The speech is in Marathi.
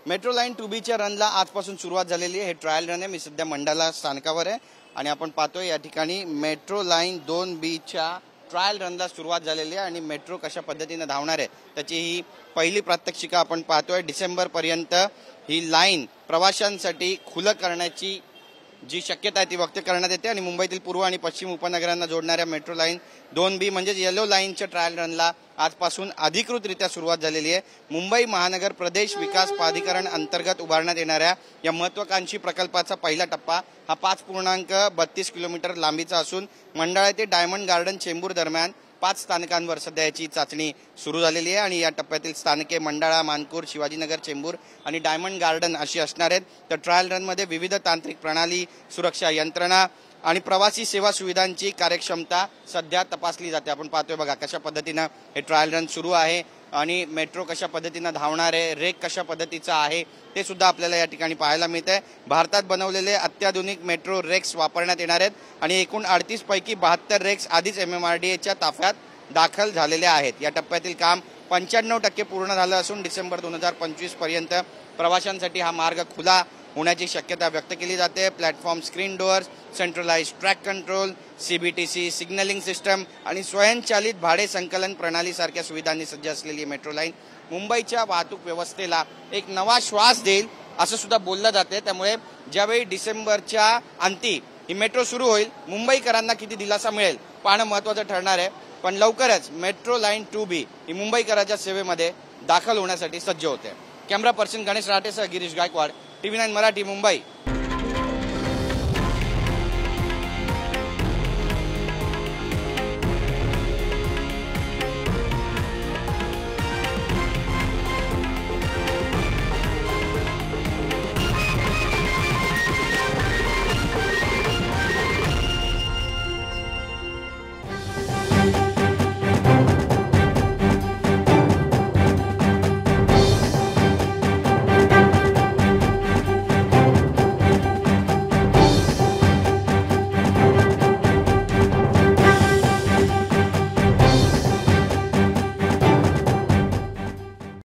मेट्रो लाईन 2B रनला आजपासून सुरुवात झालेली आहे। हे ट्रायल रन आहे। मी सध्या मंडाला स्थानकावर आहे आणि आपण पाहतोय या ठिकाणी मेट्रो लाईन 2B ट्रायल रनला सुरुवात झालेली आहे आणि मेट्रो कशा पद्धतीने धावणार आहे त्याची ही पहिली प्रात्यक्षिका आपण पाहतोय। डिसेंबर पर्यंत ही लाईन प्रवाशांसाठी खुलं करण्याची जी शक्यता आहे ती व्यक्त करण्यात येते आणि मुंबईतील पूर्व आणि पश्चिम उपनगरांना जोडणाऱ्या मेट्रो लाईन 2B म्हणजे येलो लाईनच्या ट्रायल रनला आजपासून अधिकृतरित्या सुरुवात झालेली आहे। मुंबई महानगर प्रदेश विकास प्राधिकरण अंतर्गत उभारण्यात येणाऱ्या या महत्त्वाकांक्षी प्रकल्पाचा पहिला टप्पा हा 5.32 किलोमीटर लांबीचा असून मंडाळा ते डायमंड गार्डन चेंबूर दरम्यान 5 स्थानकांवर सध्या याची चाचणी सुरू झालेली आहे आणि या टप्प्यातील स्थानके मंडाळा, मानपूर, शिवाजीनगर, चेंबूर आणि डायमंड गार्डन अशी असणार आहेत। तर ट्रायल रनमध्ये विविध तांत्रिक प्रणाली, सुरक्षा यंत्रणा आणि प्रवासी सेवा सुविधांची कार्यक्षमता सध्या तपासली जाते। आपण पाहतोय बघा कशा पद्धतीने हे ट्रायल रन सुरू आहे आणि मेट्रो कशा पद्धतीने धावणार आहे, रेक कशा पद्धतीचा आहे ते सुद्धा आपल्याला या ठिकाणी पाहायला मिळते। भारतात बनवलेले अत्याधुनिक मेट्रो रेक्स वापरण्यात येणार आहेत आणि एकूण 38 पैकी 72 रेक्स आधीच MMRDAच्या ताफ्यात दाखल झालेले आहेत। या टप्प्यातील काम 95% पूर्ण झालं असून डिसेंबर 2025 पर्यंत प्रवाशांसाठी हा मार्ग खुला होण्याची शक्यता व्यक्त केली जाते। Platform screen doors, centralised track control, CBTC signalling system आणि स्वयंचलित भाडे संकलन प्रणाली सारख्या सुविधांनी सज्ज असलेली मेट्रो लाईन मुंबईच्या वाहतूक व्यवस्थेला एक नवा श्वास देईल असं सुद्धा बोललं जाते। त्यामुळे ज्यावेळी डिसेंबरच्या अंती ही मेट्रो सुरू होईल मुंबईकरांना किती दिलासा मिळेल पाहणं महत्त्वाचं ठरणार आहे। पण लवकरच मेट्रो लाईन 2B ही मुंबईकरांच्या सेवेमध्ये दाखल होण्यासाठी सज्ज होते। कॅमेरा पर्सन गणेश राटेसह गिरीश गायकवाड, TV9 मराठी, मुंबई।